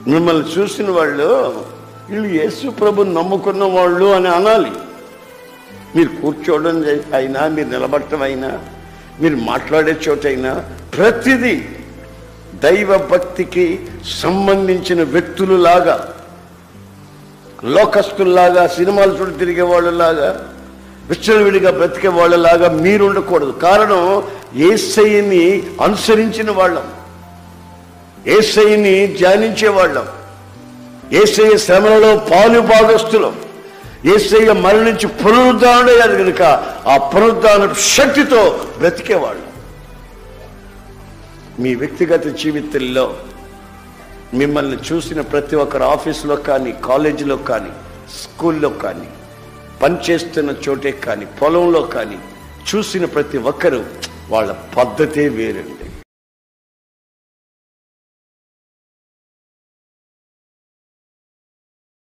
మిమ్మల్ని చూసిన వాళ్ళు వీళ్ళు యేసు ప్రభుని నమ్ముకున్న వాళ్ళు అని అనాలి. మీరు కూర్చోవడం అయినా, మీరు నిలబడటం అయినా, మీరు మాట్లాడే చోటైనా ప్రతిదీ దైవ భక్తికి సంబంధించిన వ్యక్తులలాగా, లోకస్తుల్లాగా, సినిమాలు చూడ తిరిగే వాళ్ళలాగా, విచ్చలవిడిగా బ్రతికే వాళ్ళలాగా మీరు ఉండకూడదు. కారణం యేసయ్యని అనుసరించిన వాళ్ళం, యేసయ్యని ధ్యానించే వాళ్ళం, యేసయ్య శ్రమలలో పాలు భాగస్తులం. యేసయ్య మరణించి పునరుద్ధానుడయ్యాడు కనుక ఆ పునరుద్ధాన శక్తితో బ్రతికేవాళ్ళం. మీ వ్యక్తిగత జీవితంలో మిమ్మల్ని చూసిన ప్రతి ఒక్కరు ఆఫీసులో కానీ, కాలేజీలో కానీ, స్కూల్లో కానీ, పనిచేస్తున్న చోటే కానీ, పొలంలో కానీ చూసిన ప్రతి ఒక్కరు వాళ్ళ పద్ధతే వేరండి.